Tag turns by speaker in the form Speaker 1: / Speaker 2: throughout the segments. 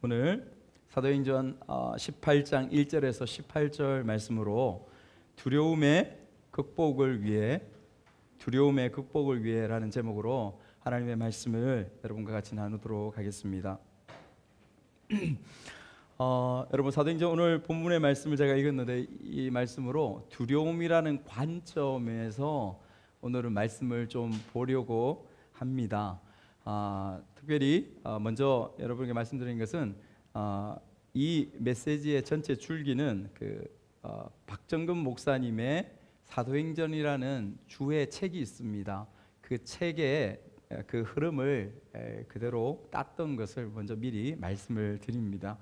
Speaker 1: 오늘 사도행전 18장 1절에서 18절 말씀으로 두려움의 극복을 위해라는 제목으로 하나님의 말씀을 여러분과 같이 나누도록 하겠습니다. 여러분, 사도행전 오늘 본문의 말씀을 제가 읽었는데 이 말씀으로 두려움이라는 관점에서 오늘은 말씀을 좀 보려고 합니다. 특별히 먼저 여러분에게 말씀드리는 것은 이 메시지의 전체 줄기는 박정근 목사님의 사도행전이라는 주의 책이 있습니다. 그 책의 그 흐름을 그대로 땄던 것을 먼저 미리 말씀을 드립니다.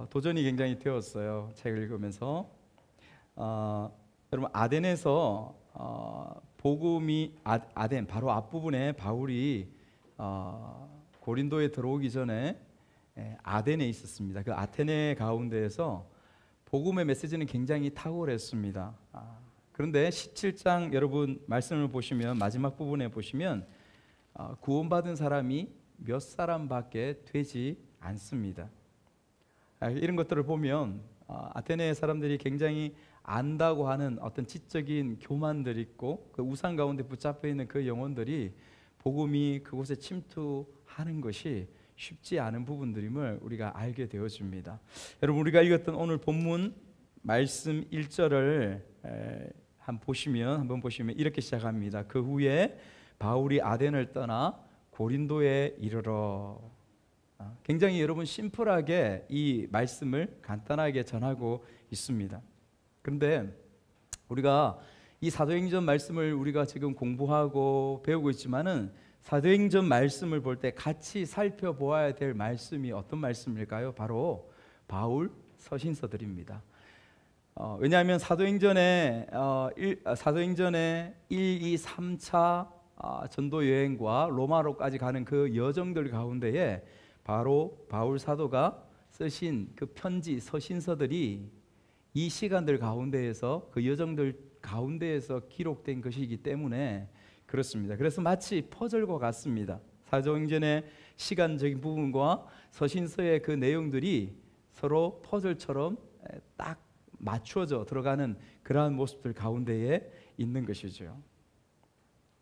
Speaker 1: 도전이 굉장히 되었어요. 책을 읽으면서. 여러분, 아덴에서 복음이 아덴 바로 앞부분에 바울이 고린도에 들어오기 전에 아덴에 있었습니다. 그 아테네 가운데에서 복음의 메시지는 굉장히 탁월했습니다. 그런데 17장 여러분 말씀을 보시면 마지막 부분에 보시면 구원받은 사람이 몇 사람밖에 되지 않습니다. 이런 것들을 보면 아테네 사람들이 굉장히 안다고 하는 어떤 지적인 교만들이 있고 그 우상 가운데 붙잡혀 있는 그 영혼들이 복음이 그곳에 침투하는 것이 쉽지 않은 부분들임을 우리가 알게 되어집니다. 여러분, 우리가 읽었던 오늘 본문 말씀 1절을 한번 보시면 이렇게 시작합니다. 그 후에 바울이 아덴을 떠나 고린도에 이르러. 굉장히 여러분 심플하게 이 말씀을 간단하게 전하고 있습니다. 그런데 우리가 이 사도행전 말씀을 우리가 지금 공부하고 배우고 있지만은 사도행전 말씀을 볼 때 같이 살펴보아야 될 말씀이 어떤 말씀일까요? 바로 바울 서신서들입니다. 왜냐하면 사도행전에 1, 2, 3차 전도 여행과 로마로까지 가는 그 여정들 가운데에 바로 바울 사도가 쓰신 그 편지 서신서들이 이 시간들 가운데에서 그 여정들 가운데에서 기록된 것이기 때문에 그렇습니다. 그래서 마치 퍼즐과 같습니다. 사도행전의 시간적인 부분과 서신서의 그 내용들이 서로 퍼즐처럼 딱 맞춰져 들어가는 그러한 모습들 가운데에 있는 것이죠.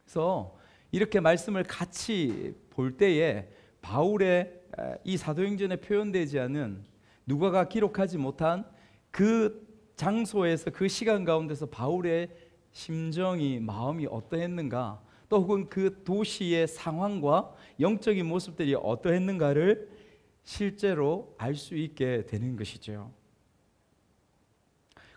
Speaker 1: 그래서 이렇게 말씀을 같이 볼 때에 바울의 이 사도행전에 표현되지 않은 누가가 기록하지 못한 그 장소에서 그 시간 가운데서 바울의 심정이 마음이 어떠했는가, 또 혹은 그 도시의 상황과 영적인 모습들이 어떠했는가를 실제로 알 수 있게 되는 것이죠.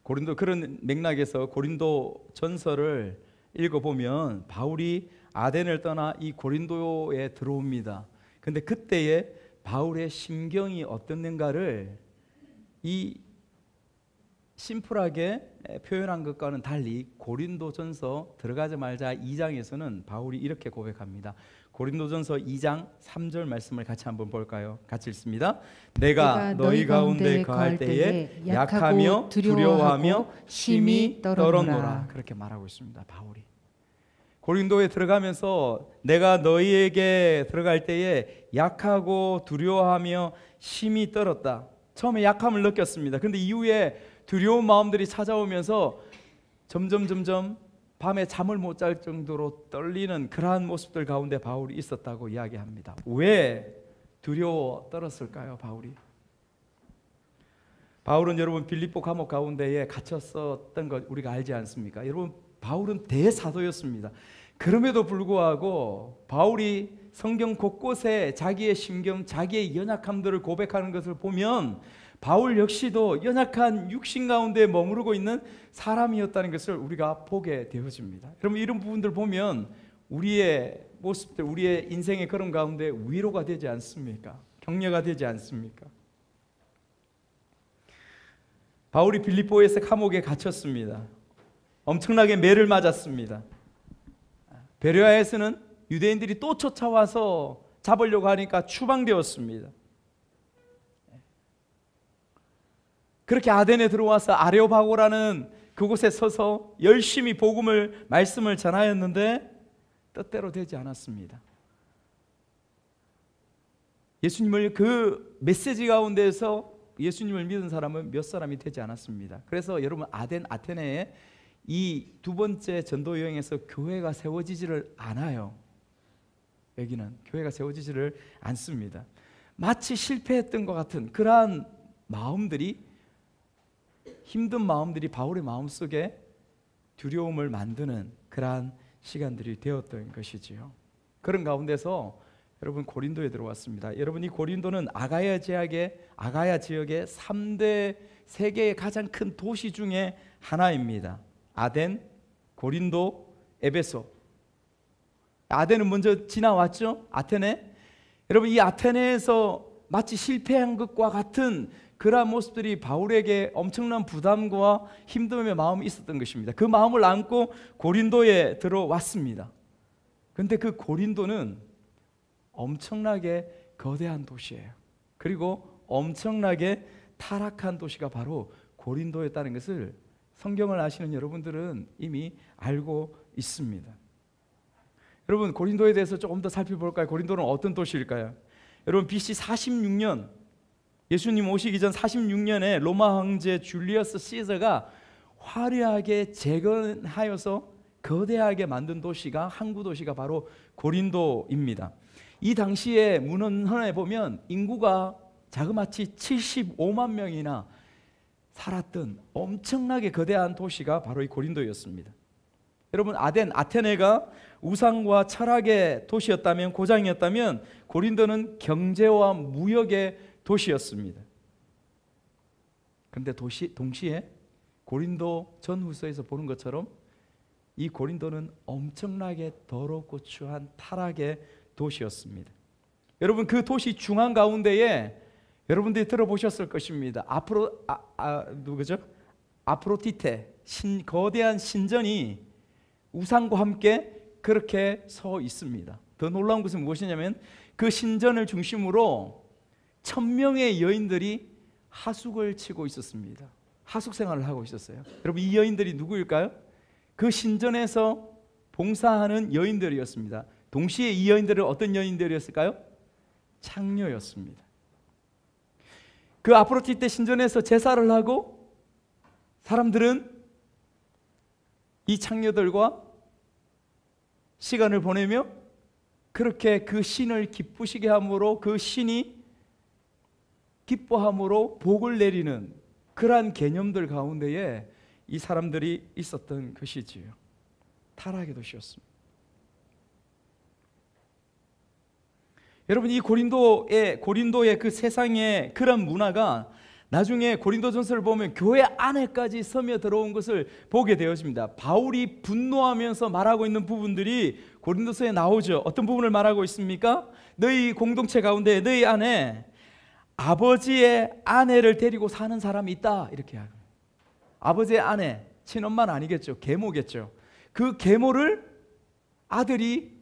Speaker 1: 그런 맥락에서 고린도 전서를 읽어보면 바울이 아덴을 떠나 이 고린도에 들어옵니다. 근데 그때의 바울의 심경이 어땠는가를 이 심플하게 표현한 것과는 달리 고린도전서 들어가자마자 2장에서는 바울이 이렇게 고백합니다. 고린도전서 2장 3절 말씀을 같이 한번 볼까요? 같이 읽습니다. 내가 너희 가운데 거할 때에 약하며 두려워하며 심히 떨었노라. 그렇게 말하고 있습니다. 바울이 고린도에 들어가면서 내가 너희에게 들어갈 때에 약하고 두려워하며 심히 떨었다. 처음에 약함을 느꼈습니다. 그런데 이후에 두려운 마음들이 찾아오면서 점점 밤에 잠을 못 잘 정도로 떨리는 그러한 모습들 가운데 바울이 있었다고 이야기합니다. 왜 두려워 떨었을까요? 바울은 여러분 빌립보 감옥 가운데에 갇혔었던 것 우리가 알지 않습니까? 여러분, 바울은 대사도였습니다. 그럼에도 불구하고 바울이 성경 곳곳에 자기의 심경, 자기의 연약함들을 고백하는 것을 보면 바울 역시도 연약한 육신 가운데 머무르고 있는 사람이었다는 것을 우리가 보게 되어집니다. 여러분, 이런 부분들 보면 우리의 모습들, 우리의 인생의 걸음 가운데 위로가 되지 않습니까? 격려가 되지 않습니까? 바울이 빌립보에서 감옥에 갇혔습니다. 엄청나게 매를 맞았습니다. 베레아에서는 유대인들이 또 쫓아와서 잡으려고 하니까 추방되었습니다. 그렇게 아덴에 들어와서 아레오바고라는 그곳에 서서 열심히 말씀을 전하였는데 뜻대로 되지 않았습니다. 예수님을 그 메시지 가운데서 예수님을 믿은 사람은 몇 사람이 되지 않았습니다. 그래서 여러분 아테네에 이 두 번째 전도 여행에서 교회가 세워지지를 않아요. 여기는 교회가 세워지지를 않습니다. 마치 실패했던 것 같은 그러한 마음들이, 힘든 마음들이 바울의 마음속에 두려움을 만드는 그러한 시간들이 되었던 것이지요. 그런 가운데서 여러분 고린도에 들어왔습니다. 여러분 이 고린도는 아가야 지역의 3대 세계의 가장 큰 도시 중에 하나입니다. 아덴, 고린도, 에베소. 아덴은 먼저 지나왔죠. 아테네. 여러분 이 아테네에서 마치 실패한 것과 같은 그러한 모습들이 바울에게 엄청난 부담과 힘듦의 마음이 있었던 것입니다. 그 마음을 안고 고린도에 들어왔습니다. 그런데 그 고린도는 엄청나게 거대한 도시예요. 그리고 엄청나게 타락한 도시가 바로 고린도였다는 것을 성경을 아시는 여러분들은 이미 알고 있습니다. 여러분 고린도에 대해서 조금 더 살펴볼까요? 고린도는 어떤 도시일까요? 여러분 BC 46년, 예수님 오시기 전 46년에 로마 황제 줄리어스 시저가 화려하게 재건하여서 거대하게 만든 도시가, 항구 도시가 바로 고린도입니다. 이 당시에 문헌에 보면 인구가 자그마치 75만 명이나 살았던 엄청나게 거대한 도시가 바로 이 고린도였습니다. 여러분 아테네가 우상과 철학의 도시였다면, 고장이었다면 고린도는 경제와 무역의 도시였습니다. 그런데 동시에 고린도 전후서에서 보는 것처럼 이 고린도는 엄청나게 더럽고 추한 타락의 도시였습니다. 여러분 그 도시 중앙 가운데에 여러분들이 들어보셨을 것입니다. 누구죠? 아프로디테, 거대한 신전이 우상과 함께 그렇게 서 있습니다. 더 놀라운 것은 무엇이냐면 그 신전을 중심으로 1000명의 여인들이 하숙을 치고 있었습니다. 하숙 생활을 하고 있었어요. 여러분 이 여인들이 누구일까요? 그 신전에서 봉사하는 여인들이었습니다. 동시에 이 여인들은 어떤 여인들이었을까요? 창녀였습니다. 그 아프로디테 신전에서 제사를 하고 사람들은 이 창녀들과 시간을 보내며 그렇게 그 신을 기쁘시게 함으로, 그 신이 기뻐함으로 복을 내리는 그러한 개념들 가운데에 이 사람들이 있었던 것이지요. 타락의 도시였습니다. 여러분 이 고린도의 그 세상의 그런 문화가 나중에 고린도전서를 보면 교회 안에까지 스며들어온 것을 보게 되어집니다. 바울이 분노하면서 말하고 있는 부분들이 고린도서에 나오죠. 어떤 부분을 말하고 있습니까? 너희 공동체 가운데 너희 안에 아버지의 아내를 데리고 사는 사람이 있다, 이렇게 하고. 아버지의 아내, 친엄마는 아니겠죠. 계모겠죠. 그 계모를 아들이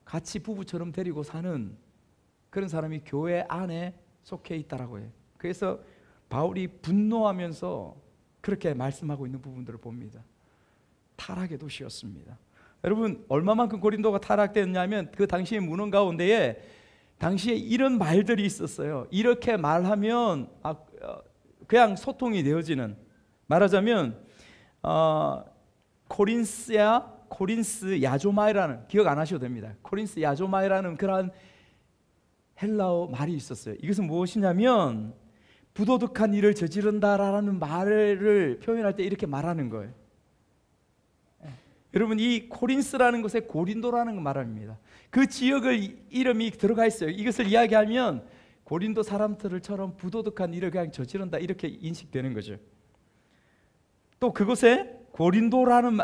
Speaker 1: 같이 부부처럼 데리고 사는 그런 사람이 교회 안에 속해 있다라고 해요. 그래서 바울이 분노하면서 그렇게 말씀하고 있는 부분들을 봅니다. 타락의 도시였습니다. 여러분 얼마만큼 고린도가 타락되었냐면 그 당시의 문헌 가운데에 당시에 이런 말들이 있었어요. 이렇게 말하면 그냥 소통이 되어지는, 말하자면 코린스 야조마이라는, 기억 안 하셔도 됩니다. 코린스 야조마이라는 그러한 헬라어 말이 있었어요. 이것은 무엇이냐면 부도덕한 일을 저지른다라는 말을 표현할 때 이렇게 말하는 거예요. 여러분 이 코린스라는 곳에 고린도라는 말입니다. 그 지역의 이름이 들어가 있어요. 이것을 이야기하면 고린도 사람들처럼 부도덕한 일을 그냥 저지른다, 이렇게 인식되는 거죠. 또 그곳에 고린도라는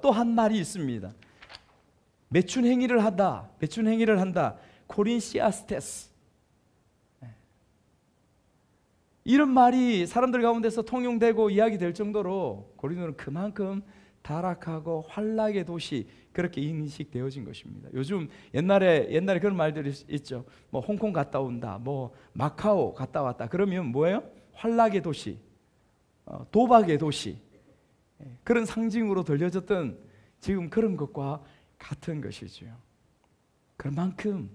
Speaker 1: 또 한 말이 있습니다. 매춘 행위를 한다. 코린시아스테스. 이런 말이 사람들 가운데서 통용되고 이야기될 정도로 고린도는 그만큼 타락하고 환락의 도시, 그렇게 인식되어진 것입니다. 요즘 옛날에 그런 말들이 있죠. 뭐 홍콩 갔다 온다, 뭐 마카오 갔다 왔다. 그러면 뭐예요? 환락의 도시, 도박의 도시, 그런 상징으로 들려졌던 지금 그런 것과 같은 것이죠. 그만큼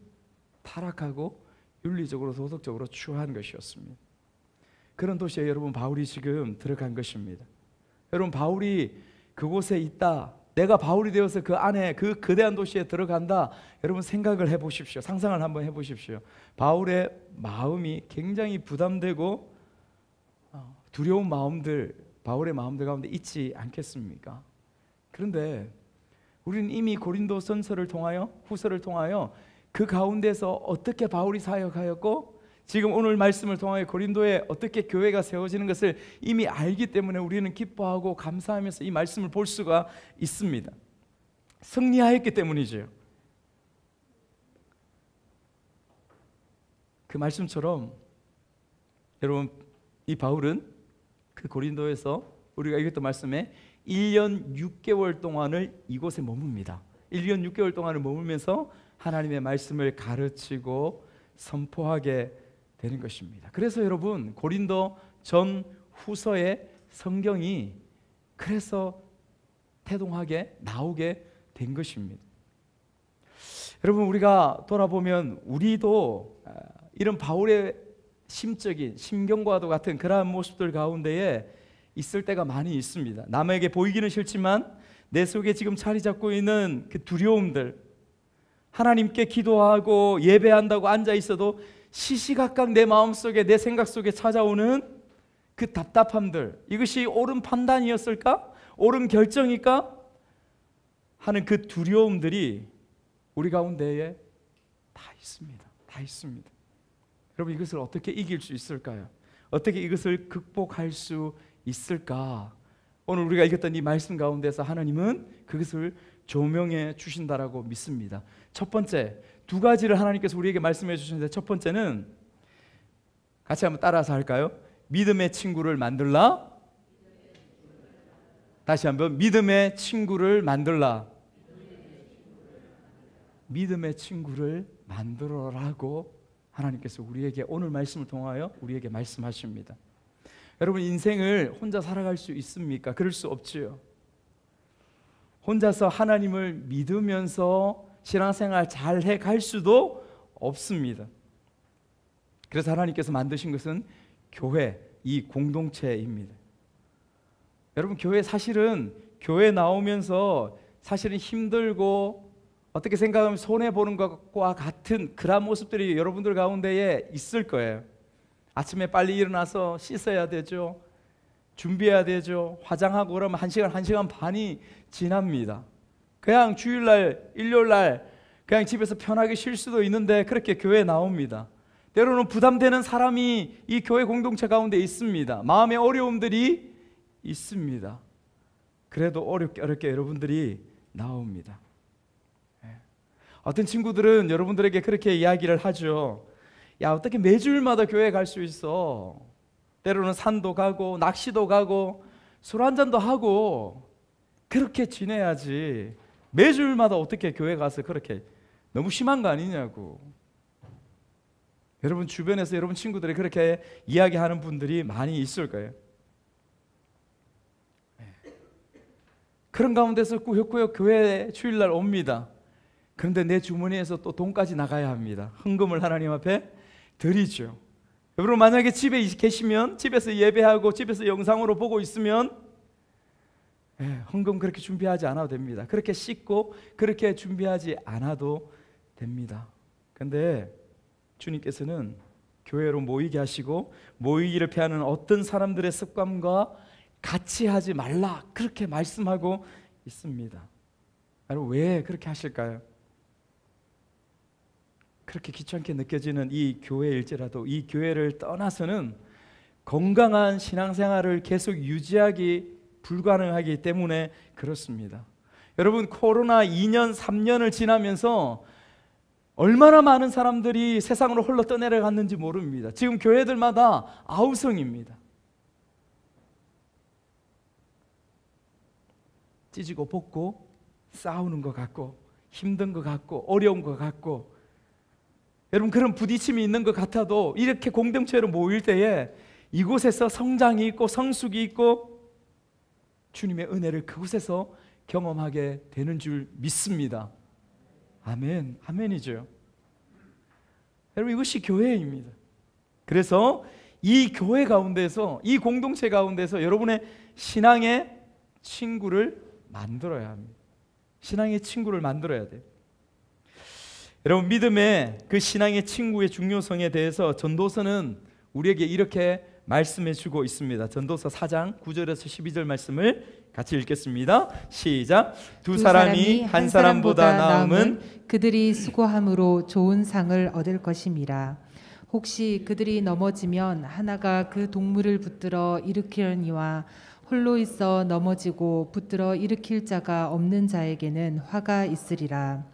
Speaker 1: 타락하고 윤리적으로 도덕적으로 추한 것이었습니다. 그런 도시에 여러분 바울이 지금 들어간 것입니다. 여러분 바울이 그곳에 있다, 내가 바울이 되어서 그 안에 그 거대한 도시에 들어간다, 여러분 생각을 해보십시오. 상상을 한번 해보십시오. 바울의 마음이 굉장히 부담되고 두려운 마음들, 바울의 마음들 가운데 있지 않겠습니까? 그런데 우리는 이미 고린도전서를 통하여, 후서를 통하여 그 가운데서 어떻게 바울이 사역하였고 지금 오늘 말씀을 통하여 고린도에 어떻게 교회가 세워지는 것을 이미 알기 때문에 우리는 기뻐하고 감사하면서 이 말씀을 볼 수가 있습니다. 승리하였기 때문이죠. 그 말씀처럼 여러분, 이 바울은 그 고린도에서 우리가 읽었던 말씀에 1년 6개월 동안을 이곳에 머뭅니다. 1년 6개월 동안을 머물면서 하나님의 말씀을 가르치고 선포하게 되는 것입니다. 그래서 여러분, 고린도 전 후서의 성경이 그래서 태동하게 나오게 된 것입니다. 여러분, 우리가 돌아보면 우리도 이런 바울의 심적인 심경과도 같은 그러한 모습들 가운데에 있을 때가 많이 있습니다. 남에게 보이기는 싫지만 내 속에 지금 자리 잡고 있는 그 두려움들, 하나님께 기도하고 예배한다고 앉아 있어도 시시각각 내 마음속에, 내 생각 속에 찾아오는 그 답답함들, 이것이 옳은 판단이었을까? 옳은 결정일까? 하는 그 두려움들이 우리 가운데에 다 있습니다. 다 있습니다. 여러분, 이것을 어떻게 이길 수 있을까요? 어떻게 이것을 극복할 수 있을까? 오늘 우리가 읽었던 이 말씀 가운데서 하나님은 그것을 조명해 주신다라고 믿습니다. 첫 번째, 두 가지를 하나님께서 우리에게 말씀해 주시는데, 첫 번째는 같이 한번 따라서 할까요? 믿음의 친구를 만들라. 다시 한번, 믿음의 친구를 만들라. 믿음의 친구를 만들어라고 하나님께서 우리에게 오늘 말씀을 통하여 우리에게 말씀하십니다. 여러분, 인생을 혼자 살아갈 수 있습니까? 그럴 수 없지요. 혼자서 하나님을 믿으면서 신앙생활 잘 해갈 수도 없습니다. 그래서 하나님께서 만드신 것은 교회, 이 공동체입니다. 여러분, 교회 사실은 교회 나오면서 사실은 힘들고 어떻게 생각하면 손해보는 것과 같은 그런 모습들이 여러분들 가운데에 있을 거예요. 아침에 빨리 일어나서 씻어야 되죠. 준비해야 되죠. 화장하고 그러면 1시간 반이 지납니다. 그냥 주일날, 일요일날 그냥 집에서 편하게 쉴 수도 있는데 그렇게 교회에 나옵니다. 때로는 부담되는 사람이 이 교회 공동체 가운데 있습니다. 마음의 어려움들이 있습니다. 그래도 어렵게 여러분들이 나옵니다. 어떤 친구들은 여러분들에게 그렇게 이야기를 하죠. 야, 어떻게 매주일마다 교회 갈 수 있어? 때로는 산도 가고 낚시도 가고 술 한잔도 하고 그렇게 지내야지. 매주일마다 어떻게 교회 가서 그렇게, 너무 심한 거 아니냐고. 여러분 주변에서 여러분 친구들이 그렇게 이야기하는 분들이 많이 있을 거예요. 그런 가운데서 꾸역꾸역 교회에 주일날 옵니다. 그런데 내 주머니에서 또 돈까지 나가야 합니다. 헌금을 하나님 앞에 드리죠. 여러분, 만약에 집에 계시면, 집에서 예배하고 집에서 영상으로 보고 있으면 헌금 그렇게 준비하지 않아도 됩니다. 그렇게 씻고 그렇게 준비하지 않아도 됩니다. 그런데 주님께서는 교회로 모이게 하시고 모이기를 피하는 어떤 사람들의 습관과 같이 하지 말라, 그렇게 말씀하고 있습니다. 여러분, 왜 그렇게 하실까요? 그렇게 귀찮게 느껴지는 이 교회일지라도 이 교회를 떠나서는 건강한 신앙생활을 계속 유지하기 불가능하기 때문에 그렇습니다. 여러분, 코로나 2년, 3년을 지나면서 얼마나 많은 사람들이 세상으로 홀로 떠내려갔는지 모릅니다. 지금 교회들마다 아우성입니다. 찢고 볶고 싸우는 것 같고 힘든 것 같고 어려운 것 같고, 여러분 그런 부딪힘이 있는 것 같아도 이렇게 공동체로 모일 때에 이곳에서 성장이 있고 성숙이 있고 주님의 은혜를 그곳에서 경험하게 되는 줄 믿습니다. 아멘, 아멘이죠. 여러분, 이것이 교회입니다. 그래서 이 교회 가운데서, 이 공동체 가운데서 여러분의 신앙의 친구를 만들어야 합니다. 신앙의 친구를 만들어야 돼요. 여러분, 믿음의 그 신앙의 친구의 중요성에 대해서 전도서는 우리에게 이렇게 말씀해 주고 있습니다. 전도서 4장 9절에서 12절 말씀을 같이 읽겠습니다. 시작. 두 사람이 한 사람보다 나음은
Speaker 2: 그들이 수고함으로 좋은 상을 얻을 것임이라. 혹시 그들이 넘어지면 하나가 그 동물을 붙들어 일으키려니와 홀로 있어 넘어지고 붙들어 일으킬 자가 없는 자에게는 화가 있으리라.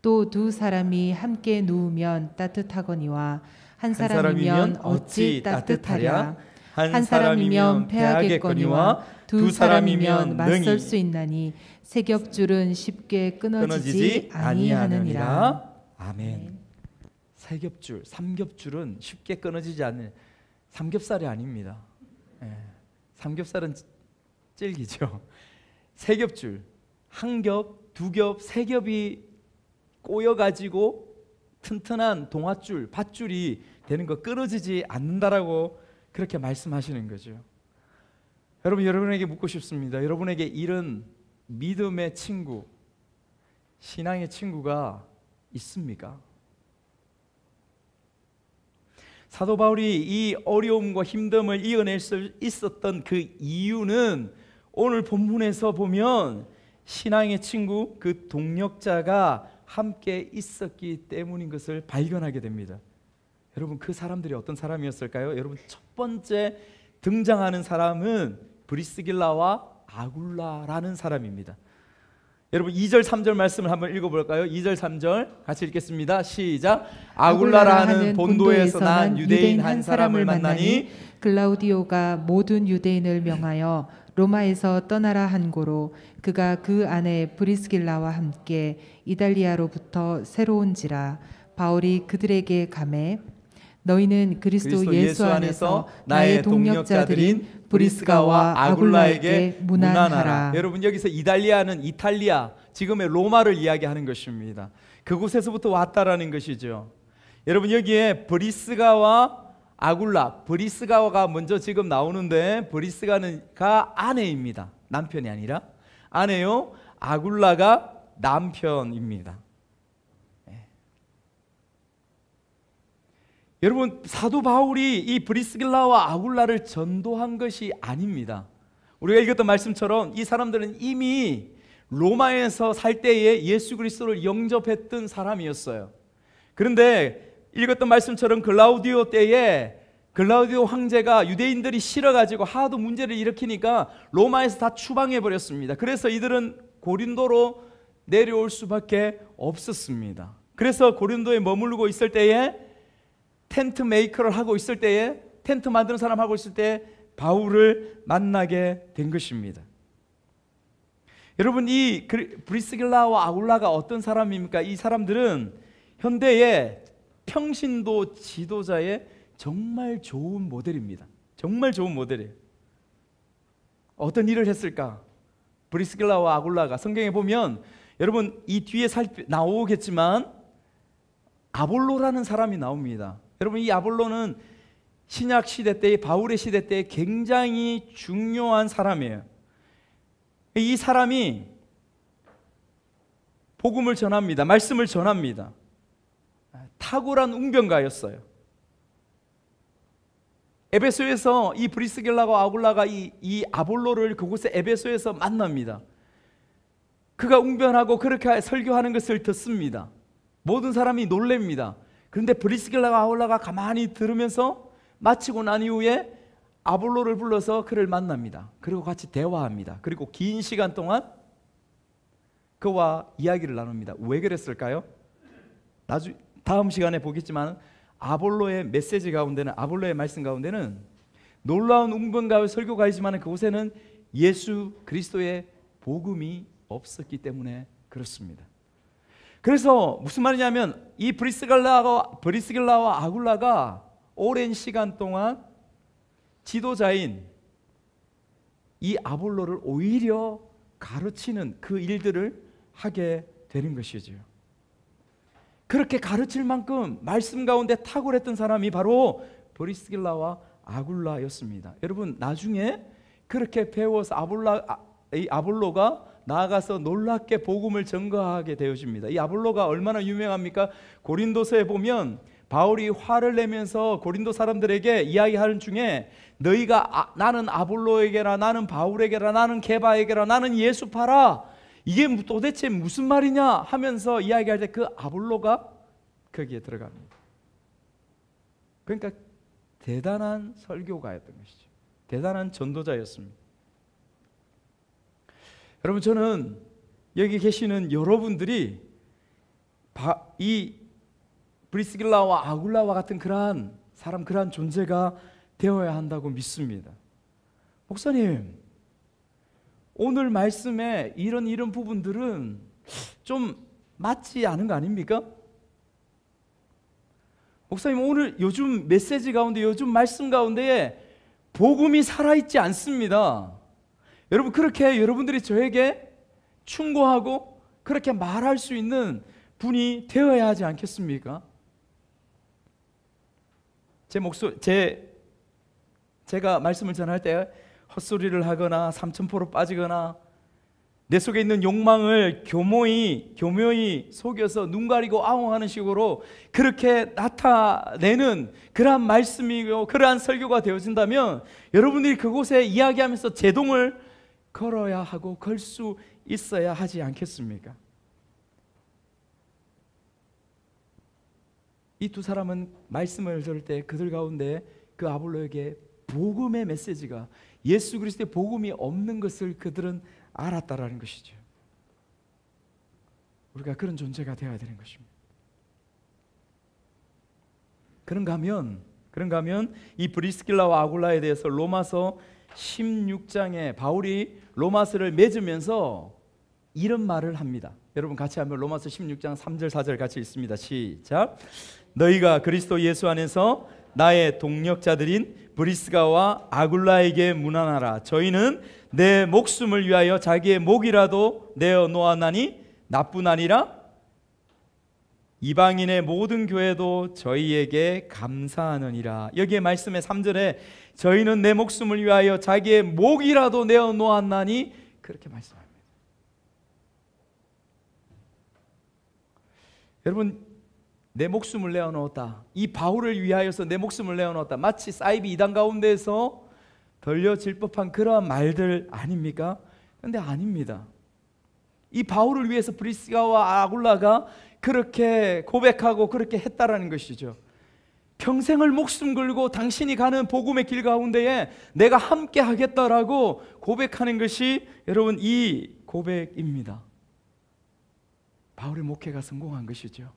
Speaker 2: 또 두 사람이 함께 누우면 따뜻하거니와 한 사람이면 어찌 따뜻하랴. 한 사람이면 패하겠거니와 두 사람이면 맞설 수 있나니 세 겹줄은 쉽게 끊어지지 아니하느니라.
Speaker 1: 아멘. 세 겹줄, 삼겹줄은 쉽게 끊어지지 않는, 삼겹살이 아닙니다. 삼겹살은 질기죠. 세 겹줄, 한 겹, 두 겹, 세 겹이 꼬여가지고 튼튼한 동아줄, 밧줄이 되는 거 끊어지지 않는다라고 그렇게 말씀하시는 거죠. 여러분에게 묻고 싶습니다. 여러분에게 이런 믿음의 친구, 신앙의 친구가 있습니까? 사도 바울이 이 어려움과 힘듦을 이겨낼 수 있었던 그 이유는 오늘 본문에서 보면 신앙의 친구, 그 동력자가 함께 있었기 때문인 것을 발견하게 됩니다. 여러분, 그 사람들이 어떤 사람이었을까요? 여러분, 첫 번째 등장하는 사람은 브리스길라와 아굴라라는 사람입니다. 여러분, 2절 3절 말씀을 한번 읽어볼까요? 2절 3절 같이 읽겠습니다. 시작. 아굴라라는 본도에서 난 유대인 한 사람을 만나니
Speaker 2: 글라우디오가 모든 유대인을 명하여 로마에서 떠나라 한 고로 그가 그 안에 브리스길라와 함께 이달리아로부터 새로운지라. 바울이 그들에게 가매 너희는 그리스도 예수 안에서 나의 동력자들인 브리스가와 아굴라에게 문안하라.
Speaker 1: 여러분, 여기서 이달리아는 이탈리아, 지금의 로마를 이야기하는 것입니다. 그곳에서부터 왔다라는 것이죠. 여러분, 여기에 브리스가와 아굴라, 브리스가가 먼저 지금 나오는데 브리스가가 아내입니다. 남편이 아니라 아내요. 아굴라가 남편입니다. 여러분, 사도 바울이 이 브리스길라와 아굴라를 전도한 것이 아닙니다. 우리가 읽었던 말씀처럼 이 사람들은 이미 로마에서 살 때에 예수 그리스도를 영접했던 사람이었어요. 그런데 읽었던 말씀처럼 글라우디오 때에 글라우디오 황제가 유대인들이 싫어가지고 하도 문제를 일으키니까 로마에서 다 추방해버렸습니다. 그래서 이들은 고린도로 내려올 수밖에 없었습니다. 그래서 고린도에 머무르고 있을 때에 텐트 메이커를 하고 있을 때에, 텐트 만드는 사람 하고 있을 때 바울을 만나게 된 것입니다. 여러분, 이 브리스길라와 아굴라가 어떤 사람입니까? 이 사람들은 현대의 평신도 지도자의 정말 좋은 모델입니다. 정말 좋은 모델이에요. 어떤 일을 했을까? 브리스길라와 아굴라가 성경에 보면, 여러분, 이 뒤에 나오겠지만 아볼로라는 사람이 나옵니다. 여러분, 이 아볼로는 신약 시대 때의 바울의 시대 때에 굉장히 중요한 사람이에요. 이 사람이 복음을 전합니다. 말씀을 전합니다. 탁월한 웅변가였어요. 에베소에서 이 브리스길라와 아굴라가 이 아볼로를 그곳에 에베소에서 만납니다. 그가 웅변하고 그렇게 설교하는 것을 듣습니다. 모든 사람이 놀랍니다. 그런데 브리스길라와 아굴라가 가만히 들으면서 마치고 난 이후에 아볼로를 불러서 그를 만납니다. 그리고 같이 대화합니다. 그리고 긴 시간 동안 그와 이야기를 나눕니다. 왜 그랬을까요? 다음 시간에 보겠지만 아볼로의 메시지 가운데는, 아볼로의 말씀 가운데는 놀라운 웅변가의 설교가 있지만 그곳에는 예수 그리스도의 복음이 없었기 때문에 그렇습니다. 그래서 무슨 말이냐면 이 브리스길라와 아굴라가 오랜 시간 동안 지도자인 이 아볼로를 오히려 가르치는 그 일들을 하게 되는 것이죠. 그렇게 가르칠 만큼 말씀 가운데 탁월했던 사람이 바로 브리스길라와 아굴라였습니다. 여러분, 나중에 그렇게 배워서 이 아볼로가 나아가서 놀랍게 복음을 전거하게 되어집니다. 이 아볼로가 얼마나 유명합니까? 고린도서에 보면 바울이 화를 내면서 고린도 사람들에게 이야기하는 중에 너희가 나는 아볼로에게라, 나는 바울에게라, 나는 게바에게라, 나는 예수파라, 이게 도대체 무슨 말이냐 하면서 이야기할 때 그 아볼로가 거기에 들어갑니다. 그러니까 대단한 설교가였던 것이죠. 대단한 전도자였습니다. 여러분, 저는 여기 계시는 여러분들이 이 브리스길라와 아굴라와 같은 그러한 사람, 그러한 존재가 되어야 한다고 믿습니다. 목사님, 오늘 말씀에 이런 부분들은 좀 맞지 않은 거 아닙니까? 목사님, 오늘 요즘 메시지 가운데, 요즘 말씀 가운데에 복음이 살아있지 않습니다. 여러분, 그렇게 여러분들이 저에게 충고하고 그렇게 말할 수 있는 분이 되어야 하지 않겠습니까? 제가 말씀을 전할 때 헛소리를 하거나 삼천포로 빠지거나 내 속에 있는 욕망을 교묘히 속여서 눈 가리고 아웅하는 식으로 그렇게 나타내는 그러한 말씀이고 그러한 설교가 되어진다면 여러분들이 그곳에 이야기하면서 제동을 걸어야 하고 걸 수 있어야 하지 않겠습니까? 이 두 사람은 말씀을 들을 때 그들 가운데 그 아볼로에게 복음의 메시지가, 예수 그리스도의 복음이 없는 것을 그들은 알았다라는 것이죠. 우리가 그런 존재가 되어야 되는 것입니다. 그런가 하면 이 브리스길라와 아굴라에 대해서 로마서 16장에 바울이 로마서를 맺으면서 이런 말을 합니다. 여러분 같이 한번 로마서 16장 3절 4절 같이 읽습니다. 시작. 너희가 그리스도 예수 안에서 나의 동력자들인 브리스가와 아굴라에게 문안하라. 저희는 내 목숨을 위하여 자기의 목이라도 내어 놓았나니 나뿐 아니라 이방인의 모든 교회도 저희에게 감사하느니라. 여기에 말씀의 3절에 저희는 내 목숨을 위하여 자기의 목이라도 내어 놓았나니 그렇게 말씀합니다. 여러분, 내 목숨을 내어놓았다, 이 바울을 위하여서 내 목숨을 내어놓았다, 마치 사이비 이단 가운데에서 들려질 법한 그러한 말들 아닙니까? 그런데 아닙니다. 이 바울을 위해서 브리스가와 아굴라가 그렇게 고백하고 그렇게 했다라는 것이죠. 평생을 목숨 걸고 당신이 가는 복음의 길 가운데에 내가 함께 하겠다라고 고백하는 것이 여러분 이 고백입니다. 바울의 목회가 성공한 것이죠.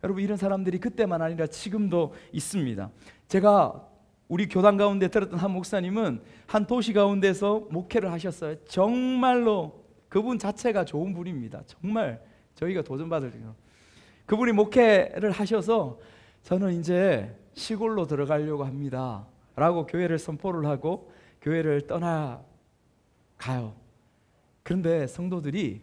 Speaker 1: 여러분, 이런 사람들이 그때만 아니라 지금도 있습니다. 제가 우리 교단 가운데 들었던 한 목사님은 한 도시 가운데서 목회를 하셨어요. 정말로 그분 자체가 좋은 분입니다. 정말 저희가 도전받을 때요. 그분이 목회를 하셔서 저는 이제 시골로 들어가려고 합니다 라고 교회를 선포를 하고 교회를 떠나가요. 그런데 성도들이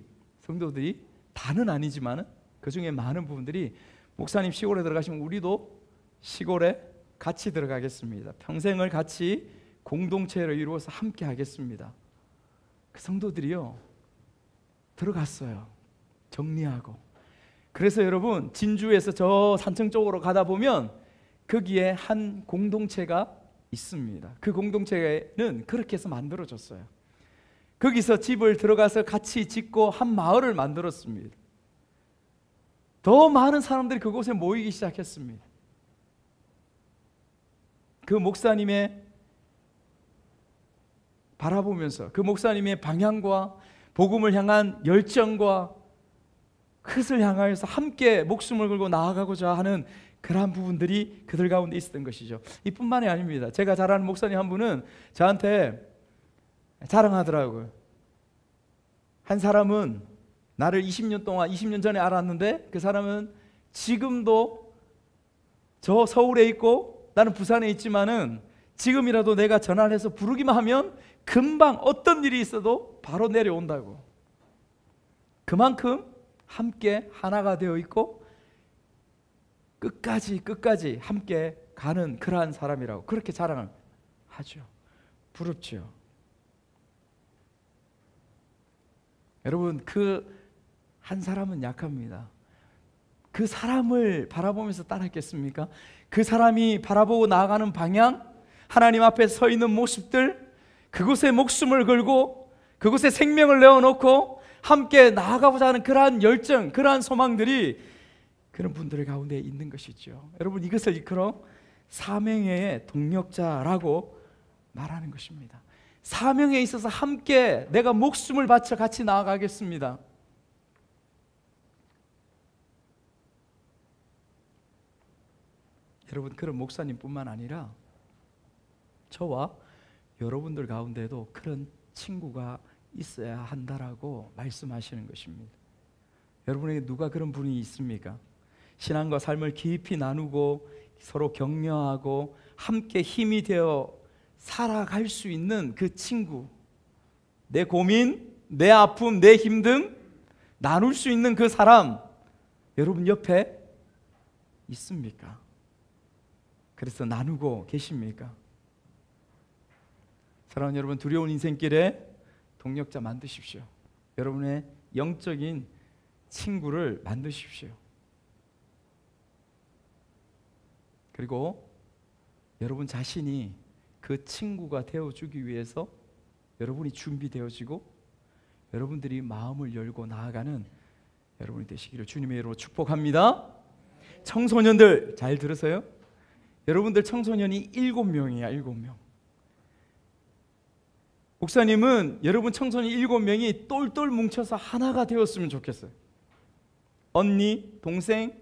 Speaker 1: 다는 아니지만 그 중에 많은 부분들이 목사님 시골에 들어가시면 우리도 시골에 같이 들어가겠습니다. 평생을 같이 공동체를 이루어서 함께 하겠습니다. 그 성도들이요 들어갔어요. 정리하고. 그래서 여러분, 진주에서 저 산청 쪽으로 가다 보면 거기에 한 공동체가 있습니다. 그 공동체는 그렇게 해서 만들어졌어요. 거기서 집을 들어가서 같이 짓고 한 마을을 만들었습니다. 더 많은 사람들이 그곳에 모이기 시작했습니다. 그 목사님의 바라보면서 그 목사님의 방향과 복음을 향한 열정과 그것을 향하여서 함께 목숨을 걸고 나아가고자 하는 그러한 부분들이 그들 가운데 있었던 것이죠. 이뿐만이 아닙니다. 제가 잘 아는 목사님 한 분은 저한테 자랑하더라고요. 한 사람은 나를 20년 전에 알았는데 그 사람은 지금도 저 서울에 있고 나는 부산에 있지만은 지금이라도 내가 전화를 해서 부르기만 하면 금방 어떤 일이 있어도 바로 내려온다고. 그만큼 함께 하나가 되어 있고 끝까지 함께 가는 그러한 사람이라고 그렇게 자랑을 하죠. 부럽죠. 여러분, 그 한 사람은 약합니다. 그 사람을 바라보면서 따랐겠습니까? 그 사람이 바라보고 나아가는 방향, 하나님 앞에 서 있는 모습들, 그곳에 목숨을 걸고 그곳에 생명을 내어놓고 함께 나아가고자 하는 그러한 열정, 그러한 소망들이 그런 분들 가운데 있는 것이죠. 여러분, 이것을 일컬어 사명의 동력자라고 말하는 것입니다. 사명에 있어서 함께 내가 목숨을 바쳐 같이 나아가겠습니다. 여러분, 그런 목사님뿐만 아니라 저와 여러분들 가운데도 그런 친구가 있어야 한다라고 말씀하시는 것입니다. 여러분에게 누가 그런 분이 있습니까? 신앙과 삶을 깊이 나누고 서로 격려하고 함께 힘이 되어 살아갈 수 있는 그 친구, 내 고민, 내 아픔, 내 힘듦 나눌 수 있는 그 사람, 여러분 옆에 있습니까? 그래서 나누고 계십니까? 사랑하는 여러분, 두려운 인생길에 동력자 만드십시오. 여러분의 영적인 친구를 만드십시오. 그리고 여러분 자신이 그 친구가 되어주기 위해서 여러분이 준비되어지고 여러분들이 마음을 열고 나아가는 여러분이 되시기를 주님의 이름으로 축복합니다. 청소년들 잘 들으세요. 여러분들 청소년이 7명이야. 7명. 목사님은 여러분 청소년 7명이 똘똘 뭉쳐서 하나가 되었으면 좋겠어요. 언니, 동생,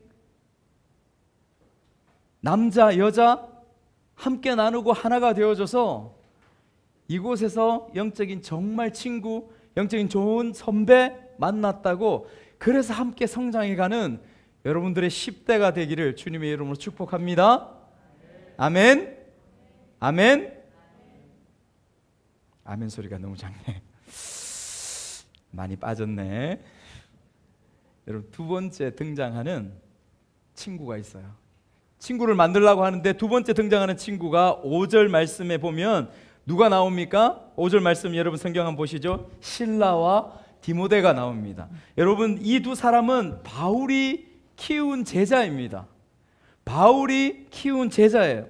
Speaker 1: 남자, 여자 함께 나누고 하나가 되어져서 이곳에서 영적인 정말 친구, 영적인 좋은 선배 만났다고, 그래서 함께 성장해가는 여러분들의 10대가 되기를 주님의 이름으로 축복합니다. 아멘. 아멘. 아멘 소리가 너무 작네. 많이 빠졌네. 여러분, 두 번째 등장하는 친구가 있어요. 친구를 만들려고 하는데 두 번째 등장하는 친구가 5절 말씀에 보면 누가 나옵니까? 5절 말씀 여러분 성경 한번 보시죠. 실라와 디모데가 나옵니다. 여러분, 이 두 사람은 바울이 키운 제자입니다. 바울이 키운 제자예요.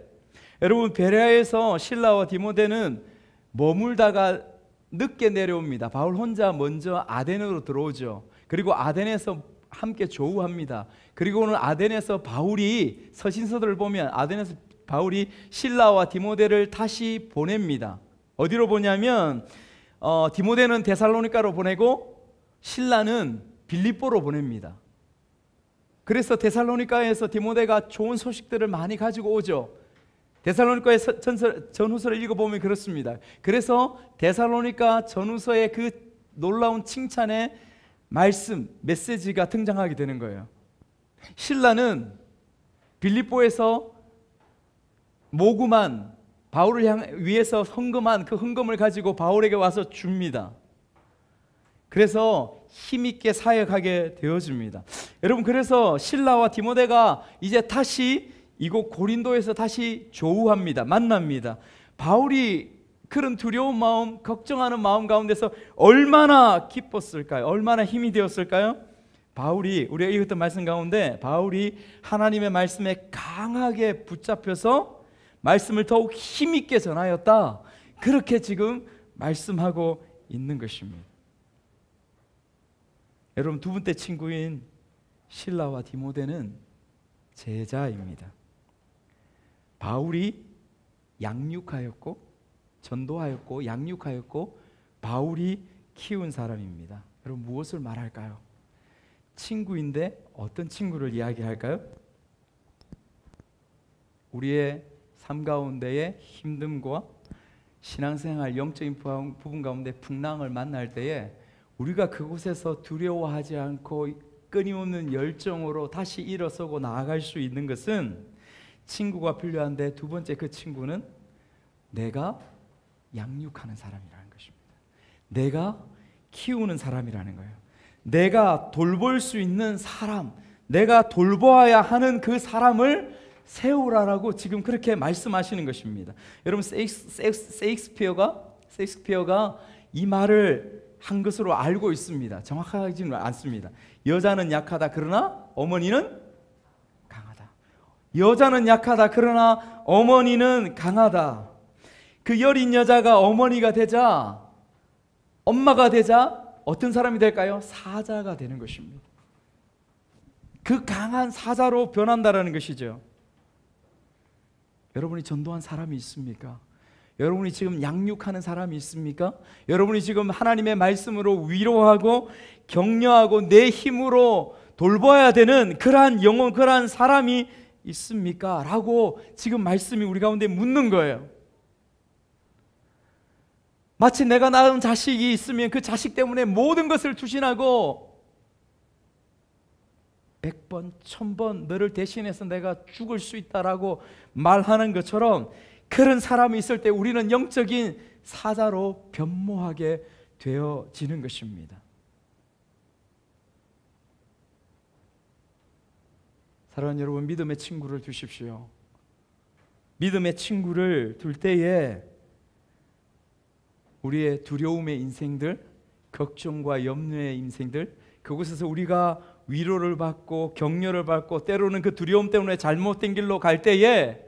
Speaker 1: 여러분, 베레아에서 실라와 디모데는 머물다가 늦게 내려옵니다. 바울 혼자 먼저 아덴으로 들어오죠. 그리고 아덴에서 함께 조우합니다. 그리고는 아덴에서 바울이, 서신서들을 보면 아덴에서 바울이 실라와 디모데를 다시 보냅니다. 어디로 보냐면 디모데는 데살로니가로 보내고 실라는 빌립보로 보냅니다. 그래서 데살로니가에서 디모데가 좋은 소식들을 많이 가지고 오죠. 데살로니가의 전후서를 읽어보면 그렇습니다. 그래서 데살로니가 전후서의 그 놀라운 칭찬의 말씀, 메시지가 등장하게 되는 거예요. 실라는 빌립보에서 모금한, 바울을 위해서 헌금한 그 헌금을 가지고 바울에게 와서 줍니다. 그래서 힘있게 사역하게 되어집니다. 여러분, 그래서 실라와 디모데가 이제 다시 이곳 고린도에서 다시 조우합니다. 만납니다. 바울이 그런 두려운 마음, 걱정하는 마음 가운데서 얼마나 기뻤을까요? 얼마나 힘이 되었을까요? 바울이, 우리가 읽었던 말씀 가운데 바울이 하나님의 말씀에 강하게 붙잡혀서 말씀을 더욱 힘있게 전하였다. 그렇게 지금 말씀하고 있는 것입니다. 여러분, 두 번째 친구인 실라와 디모데는 제자입니다. 바울이 양육하였고 전도하였고 양육하였고 바울이 키운 사람입니다. 여러분, 무엇을 말할까요? 친구인데 어떤 친구를 이야기할까요? 우리의 삶 가운데의 힘듦과 신앙생활 영적인 부분 가운데 풍랑을 만날 때에 우리가 그곳에서 두려워하지 않고 끊임없는 열정으로 다시 일어서고 나아갈 수 있는 것은 친구가 필요한데, 두 번째 그 친구는 내가 양육하는 사람이라는 것입니다. 내가 키우는 사람이라는 거예요. 내가 돌볼 수 있는 사람, 내가 돌보아야 하는 그 사람을 세우라라고 지금 그렇게 말씀하시는 것입니다. 여러분, 세익스피어가 이 말을 한 것으로 알고 있습니다. 정확하지는 않습니다. 여자는 약하다 그러나 어머니는 강하다. 여자는 약하다 그러나 어머니는 강하다. 그 여린 여자가 어머니가 되자, 엄마가 되자 어떤 사람이 될까요? 사자가 되는 것입니다. 그 강한 사자로 변한다라는 것이죠. 여러분이 전도한 사람이 있습니까? 여러분이 지금 양육하는 사람이 있습니까? 여러분이 지금 하나님의 말씀으로 위로하고 격려하고 내 힘으로 돌봐야 되는 그러한 영혼, 그러한 사람이 있습니까? 라고 지금 말씀이 우리 가운데 묻는 거예요. 마치 내가 낳은 자식이 있으면 그 자식 때문에 모든 것을 투신하고 100번, 1000번 너를 대신해서 내가 죽을 수 있다라고 말하는 것처럼 그런 사람이 있을 때 우리는 영적인 사자로 변모하게 되어지는 것입니다. 사랑하는 여러분, 믿음의 친구를 두십시오. 믿음의 친구를 둘 때에 우리의 두려움의 인생들, 걱정과 염려의 인생들, 그곳에서 우리가 위로를 받고 격려를 받고 때로는 그 두려움 때문에 잘못된 길로 갈 때에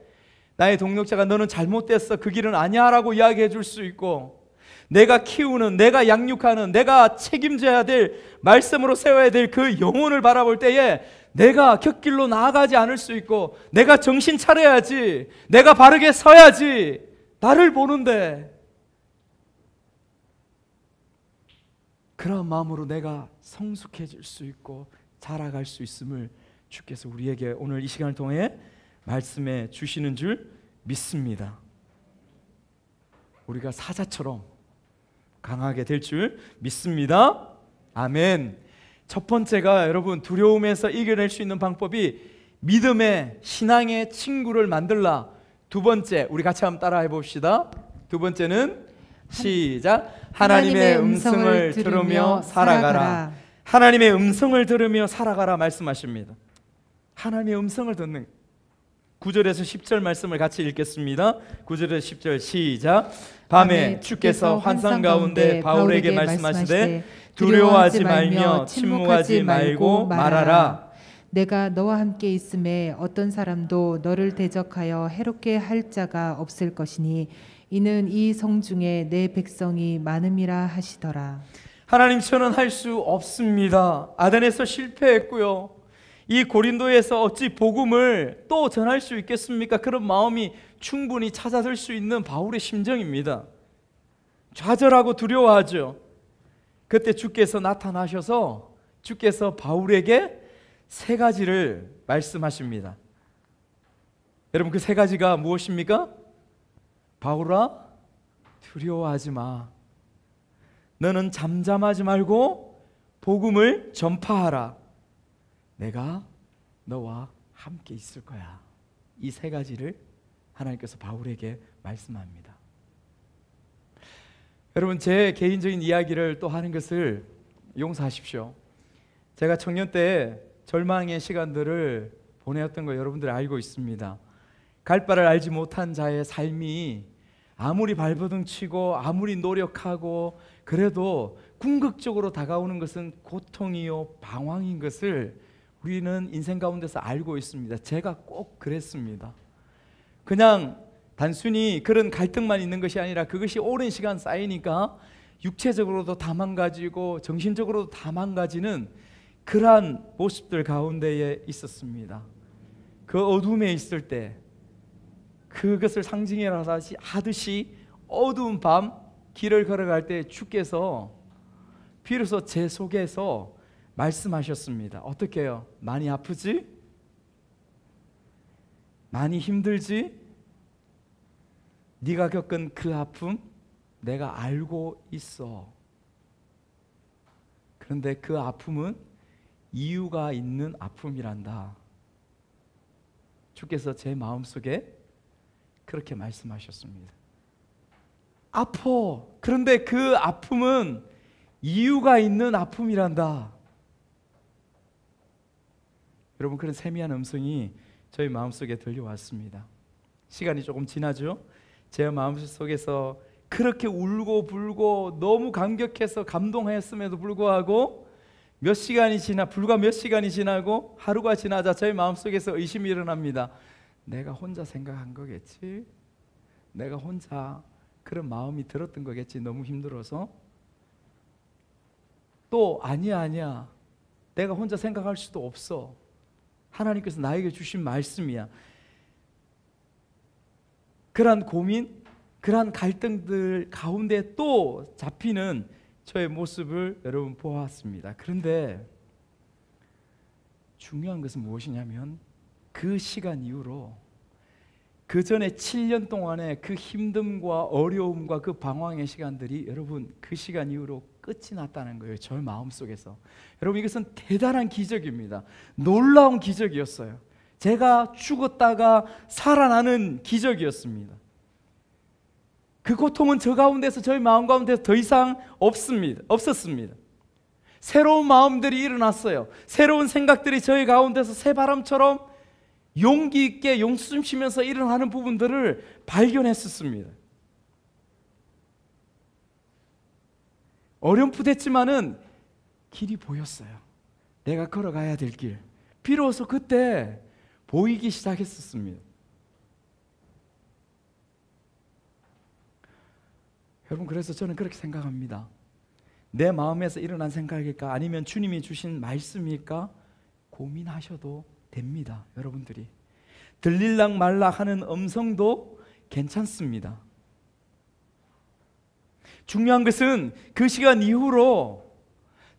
Speaker 1: 나의 동력자가 너는 잘못됐어, 그 길은 아니야 라고 이야기해 줄 수 있고, 내가 키우는, 내가 양육하는, 내가 책임져야 될, 말씀으로 세워야 될 그 영혼을 바라볼 때에 내가 곁길로 나아가지 않을 수 있고, 내가 정신 차려야지, 내가 바르게 서야지, 나를 보는데 그런 마음으로 내가 성숙해질 수 있고 자라갈 수 있음을 주께서 우리에게 오늘 이 시간을 통해 말씀해 주시는 줄 믿습니다. 우리가 사자처럼 강하게 될 줄 믿습니다. 아멘. 첫 번째가 여러분, 두려움에서 이겨낼 수 있는 방법이 믿음의 신앙의 친구를 만들라. 두 번째, 우리 같이 한번 따라해 봅시다. 두 번째는 시작. 하나님의 음성을 들으며 살아가라. 하나님의 음성을 들으며 살아가라 말씀하십니다. 하나님의 음성을 듣는 9절에서 10절 말씀을 같이 읽겠습니다. 9절에서 10절 시작. 밤에 주께서 환상 가운데 바울에게 말씀하시되 두려워하지 말며 침묵하지 말고 말하라.
Speaker 2: 내가 너와 함께 있음에 어떤 사람도 너를 대적하여 해롭게 할 자가 없을 것이니 이는 이 성 중에 내 백성이 많음이라 하시더라.
Speaker 1: 하나님, 저는 할 수 없습니다. 아덴에서 실패했고요. 이 고린도에서 어찌 복음을 또 전할 수 있겠습니까? 그런 마음이 충분히 찾아들 수 있는 바울의 심정입니다. 좌절하고 두려워하죠. 그때 주께서 나타나셔서 주께서 바울에게 세 가지를 말씀하십니다. 여러분, 그 세 가지가 무엇입니까? 바울아, 두려워하지 마. 너는 잠잠하지 말고 복음을 전파하라. 내가 너와 함께 있을 거야. 이 세 가지를 하나님께서 바울에게 말씀합니다. 여러분, 제 개인적인 이야기를 또 하는 것을 용서하십시오. 제가 청년 때 절망의 시간들을 보내었던 거 여러분들이 알고 있습니다. 갈 바를 알지 못한 자의 삶이 아무리 발버둥 치고 아무리 노력하고 그래도 궁극적으로 다가오는 것은 고통이요 방황인 것을 우리는 인생 가운데서 알고 있습니다. 제가 꼭 그랬습니다. 그냥 단순히 그런 갈등만 있는 것이 아니라 그것이 오랜 시간 쌓이니까 육체적으로도 다 망가지고 정신적으로도 다 망가지는 그러한 모습들 가운데에 있었습니다. 그 어둠에 있을 때 그것을 상징이라 하듯이 어두운 밤 길을 걸어갈 때 주께서 비로소 제 속에서 말씀하셨습니다. 어떻게 해요? 많이 아프지? 많이 힘들지? 네가 겪은 그 아픔 내가 알고 있어. 그런데 그 아픔은 이유가 있는 아픔이란다. 주께서 제 마음속에 그렇게 말씀하셨습니다. 아파. 그런데 그 아픔은 이유가 있는 아픔이란다. 여러분, 그런 세미한 음성이 저희 마음속에 들려왔습니다. 시간이 조금 지나죠. 제 마음속에서 그렇게 울고 불고 너무 감격해서 감동했음에도 불구하고 불과 몇 시간이 지나고 하루가 지나자 저희 마음속에서 의심이 일어납니다. 내가 혼자 생각한 거겠지? 내가 혼자 그런 마음이 들었던 거겠지? 너무 힘들어서? 또 아니야. 내가 혼자 생각할 수도 없어. 하나님께서 나에게 주신 말씀이야. 그러한 고민, 그러한 갈등들 가운데 또 잡히는 저의 모습을 여러분 보았습니다. 그런데 중요한 것은 무엇이냐면 그 시간 이후로 그 전에 7년 동안의 그 힘듦과 어려움과 그 방황의 시간들이 여러분 그 시간 이후로 끝이 났다는 거예요. 저 마음속에서. 여러분, 이것은 대단한 기적입니다. 놀라운 기적이었어요. 제가 죽었다가 살아나는 기적이었습니다. 그 고통은 저 가운데서, 저희 마음 가운데서 더 이상 없었습니다. 새로운 마음들이 일어났어요. 새로운 생각들이 저희 가운데서 새바람처럼 용기 있게 용숨 쉬면서 일어나는 부분들을 발견했었습니다. 어렴풋했지만은 길이 보였어요. 내가 걸어가야 될 길. 비로소 그때 보이기 시작했었습니다. 여러분, 그래서 저는 그렇게 생각합니다. 내 마음에서 일어난 생각일까? 아니면 주님이 주신 말씀일까? 고민하셔도 됩니다. 여러분들이 들릴락 말락 하는 음성도 괜찮습니다. 중요한 것은 그 시간 이후로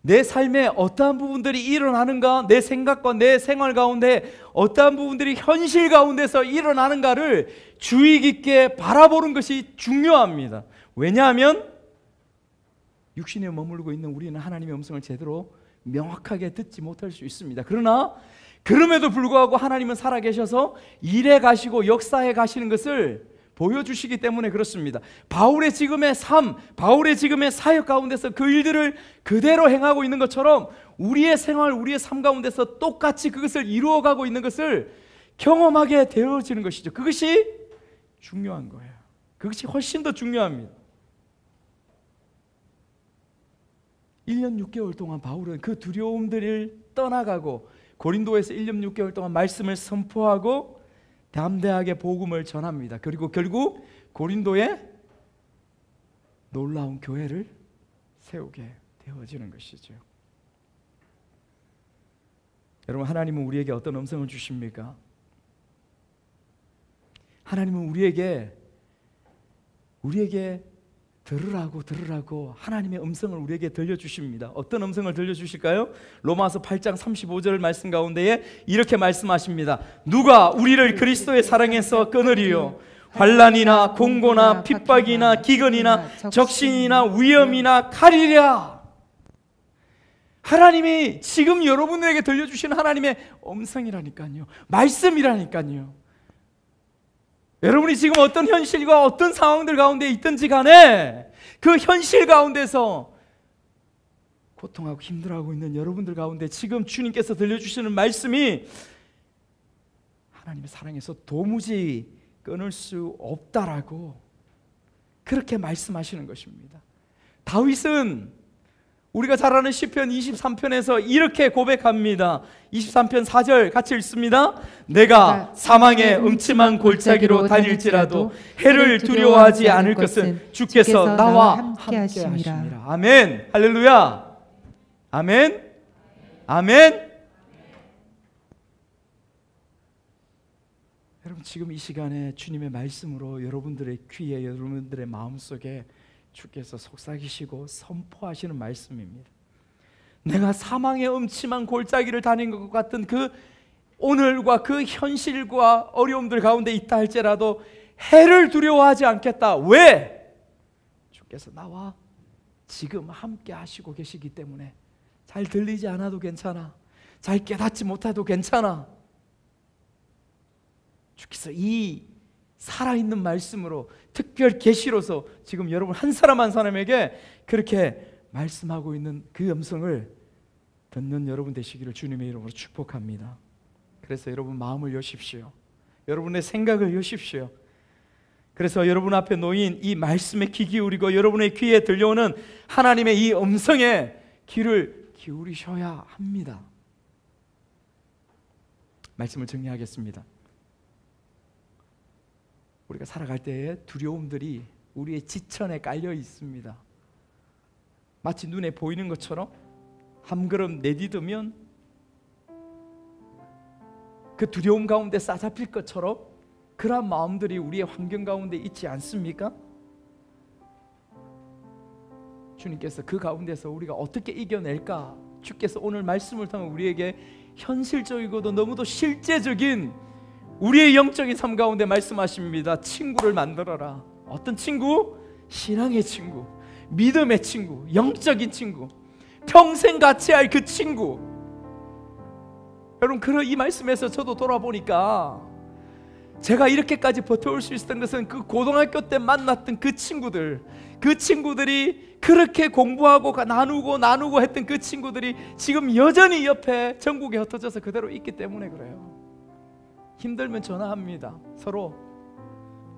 Speaker 1: 내 삶에 어떠한 부분들이 일어나는가, 내 생각과 내 생활 가운데 어떠한 부분들이 현실 가운데서 일어나는가를 주의 깊게 바라보는 것이 중요합니다. 왜냐하면 육신에 머물고 있는 우리는 하나님의 음성을 제대로 명확하게 듣지 못할 수 있습니다. 그러나 그럼에도 불구하고 하나님은 살아계셔서 일해 가시고 역사해 가시는 것을 보여주시기 때문에 그렇습니다. 바울의 지금의 삶, 바울의 지금의 사역 가운데서 그 일들을 그대로 행하고 있는 것처럼 우리의 생활, 우리의 삶 가운데서 똑같이 그것을 이루어가고 있는 것을 경험하게 되어지는 것이죠. 그것이 중요한 거예요. 그것이 훨씬 더 중요합니다. 1년 6개월 동안 바울은 그 두려움들을 떠나가고 고린도에서 1년 6개월 동안 말씀을 선포하고 담대하게 복음을 전합니다. 그리고 결국 고린도에 놀라운 교회를 세우게 되어지는 것이죠. 여러분, 하나님은 우리에게 어떤 음성을 주십니까? 하나님은 우리에게 들으라고 하나님의 음성을 우리에게 들려주십니다. 어떤 음성을 들려주실까요? 로마서 8장 35절 말씀 가운데에 이렇게 말씀하십니다. 누가 우리를 그리스도의 사랑에서 끊으리요? 환난이나 공고나 핍박이나 기근이나 적신이나 위험이나 칼이랴. 하나님이 지금 여러분들에게 들려주시는 하나님의 음성이라니까요. 말씀이라니까요. 여러분이 지금 어떤 현실과 어떤 상황들 가운데 있든지 간에 그 현실 가운데서 고통하고 힘들어하고 있는 여러분들 가운데 지금 주님께서 들려주시는 말씀이 하나님의 사랑에서 도무지 끊을 수 없다라고 그렇게 말씀하시는 것입니다. 다윗은 우리가 잘 아는 시편 23편에서 이렇게 고백합니다. 23편 4절 같이 읽습니다. 내가 사망의 음침한 골짜기로 다닐지라도 해를 두려워하지 않을 것은 주께서 나와 함께 하심이라. 아멘. 할렐루야. 아멘. 아멘. 여러분, 지금 이 시간에 주님의 말씀으로 여러분들의 귀에, 여러분들의 마음속에 주께서 속삭이시고 선포하시는 말씀입니다. 내가 사망의 음침한 골짜기를 다닌 것 같은 그 오늘과 그 현실과 어려움들 가운데 있다 할지라도 해를 두려워하지 않겠다. 왜? 주께서 나와 지금 함께 하시고 계시기 때문에. 잘 들리지 않아도 괜찮아. 잘 깨닫지 못해도 괜찮아. 주께서 이 살아있는 말씀으로 특별 계시로서 지금 여러분 한 사람 한 사람에게 그렇게 말씀하고 있는 그 음성을 듣는 여러분 되시기를 주님의 이름으로 축복합니다. 그래서 여러분 마음을 여십시오. 여러분의 생각을 여십시오. 그래서 여러분 앞에 놓인 이 말씀에 귀 기울이고 여러분의 귀에 들려오는 하나님의 이 음성에 귀를 기울이셔야 합니다. 말씀을 정리하겠습니다. 우리가 살아갈 때에 두려움들이 우리의 지천에 깔려 있습니다. 마치 눈에 보이는 것처럼 한 걸음 내디디면 그 두려움 가운데 싸잡힐 것처럼 그러한 마음들이 우리의 환경 가운데 있지 않습니까? 주님께서 그 가운데서 우리가 어떻게 이겨낼까? 주께서 오늘 말씀을 통해 우리에게 현실적이고도 너무도 실제적인 우리의 영적인 삶 가운데 말씀하십니다. 친구를 만들어라. 어떤 친구? 신앙의 친구, 믿음의 친구, 영적인 친구, 평생 같이 할 그 친구. 여러분, 그런 이 말씀에서 저도 돌아보니까 제가 이렇게까지 버텨올 수 있었던 것은 그 고등학교 때 만났던 그 친구들이 그렇게 공부하고 나누고 했던 그 친구들이 지금 여전히 옆에 전국에 흩어져서 그대로 있기 때문에 그래요. 힘들면 전화합니다. 서로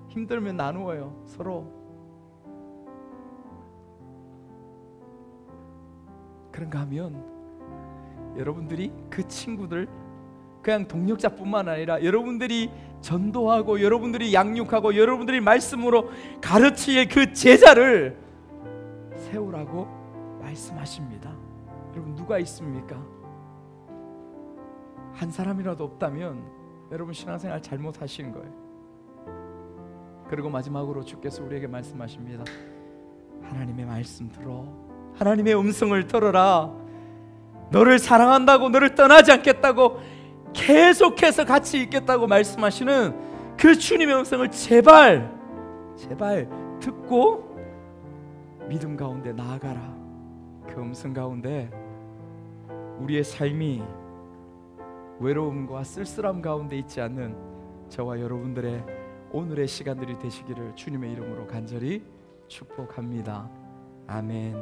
Speaker 1: 힘들면 나누어요. 서로. 그런가 하면 여러분들이 그 친구들 그냥 동력자뿐만 아니라 여러분들이 전도하고 여러분들이 양육하고 여러분들이 말씀으로 가르칠 그 제자를 세우라고 말씀하십니다. 여러분, 누가 있습니까? 한 사람이라도 없다면 여러분 신앙생활 잘못하신 거예요. 그리고 마지막으로 주께서 우리에게 말씀하십니다. 하나님의 말씀 들어. 하나님의 음성을 들어라. 너를 사랑한다고, 너를 떠나지 않겠다고, 계속해서 같이 있겠다고 말씀하시는 그 주님의 음성을 제발 듣고 믿음 가운데 나아가라. 그 음성 가운데 우리의 삶이 외로움과 쓸쓸함 가운데 있지 않는 저와 여러분들의 오늘의 시간들이 되시기를 주님의 이름으로 간절히 축복합니다. 아멘.